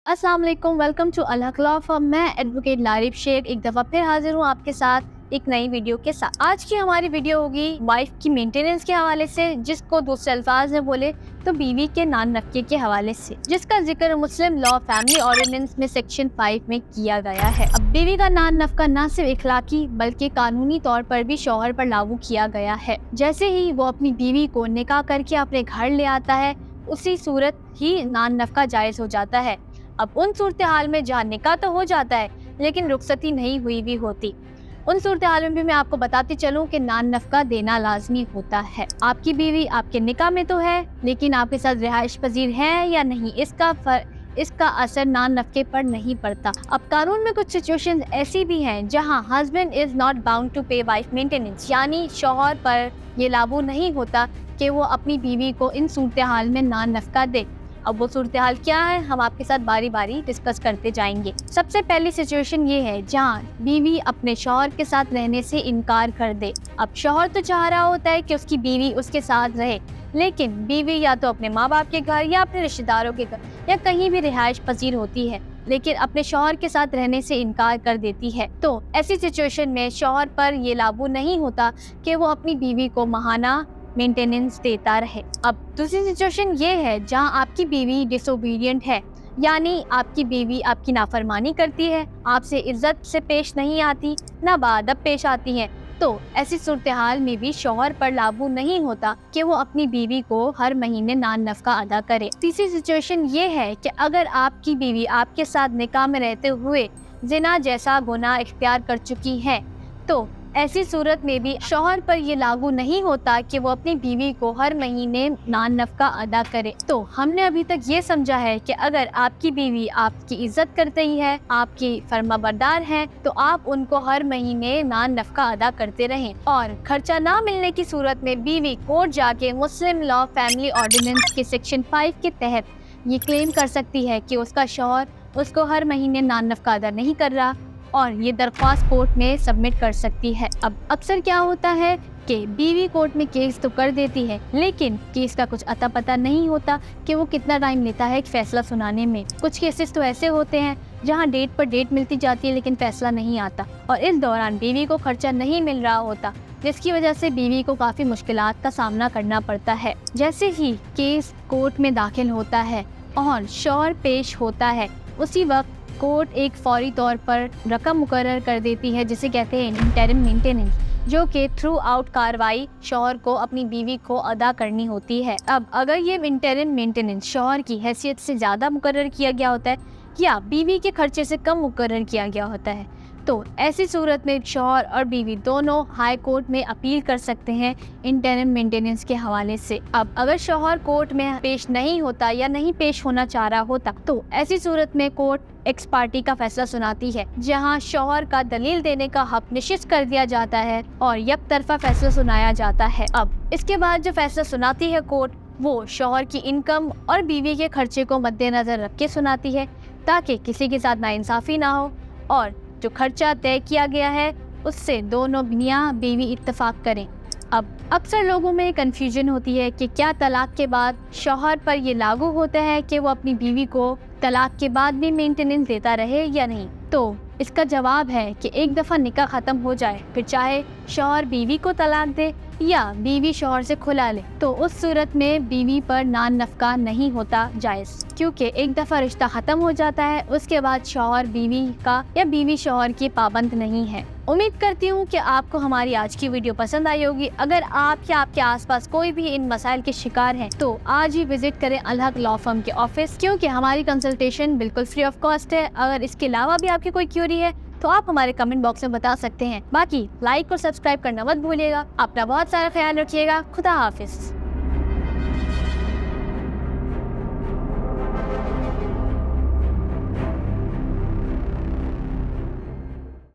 अस्सलाम वालेकुम, welcome to अल हक लॉ फर्म। मैं एडवोकेट लारिब शेख एक दफ़ा फिर हाजिर हूँ आपके साथ एक नई वीडियो के साथ। आज की हमारी वीडियो होगी वाइफ की मेंटेनेंस के हवाले से, जिसको दूसरे अल्फाज में बोले तो बीवी के नान नफके के हवाले से, जिसका जिक्र मुस्लिम लॉ फैमिली ऑर्डिनेंस में सेक्शन 5 में किया गया है। अब बीवी का नान नफका न सिर्फ इखलाकी बल्कि कानूनी तौर पर भी शौहर पर लागू किया गया है। जैसे ही वो अपनी बीवी को निकाह करके अपने घर ले आता है, उसी सूरत ही नान नफका जायज़ हो जाता है। अब उन सूरत हाल में जहाँ निकाह तो हो जाता है लेकिन रुखसती नहीं हुई भी होती, उन सूरत हाल में भी मैं आपको बताती चलूँ कि नान नफका देना लाजमी होता है। आपकी बीवी आपके निकाह में तो है लेकिन आपके साथ रिहाइश पजीर है या नहीं, इसका असर नान नफके पर नहीं पड़ता। अब कानून में कुछ सिचुएशन ऐसी भी हैं जहां husband is not bound to pay wife maintenance, यानी शौहर पर ये लागू नहीं होता कि वो अपनी बीवी को इन सूरत हाल में नान नफका दे। अब वो सूरत हाल क्या है, हम आपके साथ बारी बारी डिस्कस करते जाएंगे। सबसे पहली सिचुएशन ये है जहाँ बीवी अपने शौहर के साथ रहने से इनकार कर दे। अब शौहर तो चाह रहा होता है कि उसकी बीवी उसके साथ रहे, लेकिन बीवी या तो अपने माँ बाप के घर या अपने रिश्तेदारों के घर या कहीं भी रिहाइश पजीर होती है, लेकिन अपने शौहर के साथ रहने से इनकार कर देती है। तो ऐसी सिचुएशन में शौहर पर ये लागू नहीं होता कि वो अपनी बीवी को माहाना मेंटेनेंस देता रहे। अब दूसरी सिचुएशन ये है जहां आपकी बीवी डिसोबीडियंट है, यानी आपकी बीवी आपकी नाफरमानी करती है, आपसे इज्जत से पेश नहीं आती, ना बाअदब पेश आती है। तो ऐसी सूरत हाल में भी शौहर पर लागू नहीं होता कि वो अपनी बीवी को हर महीने नान नफका अदा करे। तीसरी सिचुएशन ये है कि अगर आपकी बीवी आपके साथ निकाह में रहते हुए जिना जैसा गुनाह इख्तियार कर चुकी है, तो ऐसी सूरत में भी शौहर पर ये लागू नहीं होता कि वो अपनी बीवी को हर महीने नान नफका अदा करे। तो हमने अभी तक ये समझा है कि अगर आपकी बीवी आपकी इज्जत करती है, आपकी फर्माबरदार है, तो आप उनको हर महीने नान नफका अदा करते रहें। और खर्चा ना मिलने की सूरत में बीवी कोर्ट जाके मुस्लिम लॉ फैमिली ऑर्डिनेंस के सेक्शन 5 के तहत ये क्लेम कर सकती है कि उसका शौहर उसको हर महीने नान नफका अदा नहीं कर रहा, और ये दरख्वास्त कोर्ट में सबमिट कर सकती है। अब अक्सर क्या होता है कि बीवी कोर्ट में केस तो कर देती है, लेकिन केस का कुछ अता पता नहीं होता कि वो कितना टाइम लेता है एक फैसला सुनाने में। कुछ केसेस तो ऐसे होते हैं जहां डेट पर डेट मिलती जाती है लेकिन फैसला नहीं आता, और इस दौरान बीवी को खर्चा नहीं मिल रहा होता, जिसकी वजह से बीवी को काफ़ी मुश्किलात का सामना करना पड़ता है। जैसे ही केस कोर्ट में दाखिल होता है और शौहर पेश होता है, उसी वक्त कोर्ट एक फौरी तौर पर रकम मुकर्रर कर देती है जिसे कहते हैं इंटरिम मेंटेनेंस, जो कि थ्रू आउट कार्रवाई शौहर को अपनी बीवी को अदा करनी होती है। अब अगर ये इंटरिम मेंटेनेंस शौहर की हैसियत से ज़्यादा मुकर्रर किया गया होता है या बीवी के खर्चे से कम मुकर्रर किया गया होता है, तो ऐसी सूरत में शौहर और बीवी दोनों हाई कोर्ट में अपील कर सकते हैं इंटरिम मेंटेनेंस के हवाले से। अब अगर शौहर कोर्ट में पेश नहीं होता या नहीं पेश होना चाह रहा होता, तो ऐसी सूरत में कोर्ट एक्स पार्टी का फैसला सुनाती है, जहां शौहर का दलील देने का हक निश्चित कर दिया जाता है और यक तरफा फैसला सुनाया जाता है। अब इसके बाद जो फैसला सुनाती है कोर्ट, वो शौहर की इनकम और बीवी के खर्चे को मद्देनजर रख के सुनाती है, ताकि किसी के साथ नाइंसाफ़ी ना हो और जो खर्चा तय किया गया है उससे दोनों मियाँ बीवी इत्तेफाक करें। अब अक्सर लोगों में कन्फ्यूजन होती है कि क्या तलाक के बाद शौहर पर ये लागू होता है कि वो अपनी बीवी को तलाक के बाद भी मेंटेनेंस देता रहे या नहीं। तो इसका जवाब है कि एक दफ़ा निकाह ख़त्म हो जाए, फिर चाहे शौहर बीवी को तलाक दे या बीवी शौहर से खुला ले, तो उस सूरत में बीवी पर नान नफका नहीं होता जायज़, क्योंकि एक दफ़ा रिश्ता ख़त्म हो जाता है, उसके बाद शौहर बीवी का या बीवी शौहर की पाबंद नहीं है। उम्मीद करती हूँ कि आपको हमारी आज की वीडियो पसंद आई होगी। अगर आप या आपके आसपास कोई भी इन मसाइल के शिकार हैं, तो आज ही विजिट करें अल हक लॉ फर्म के ऑफिस, क्योंकि हमारी कंसल्टेशन बिल्कुल फ्री ऑफ कॉस्ट है। अगर इसके अलावा भी आपकी कोई क्यूरी है तो आप हमारे कमेंट बॉक्स में बता सकते हैं। बाकी लाइक और सब्सक्राइब करना मत भूलिएगा। अपना बहुत सारा ख्याल रखिएगा। खुदा हाफिज।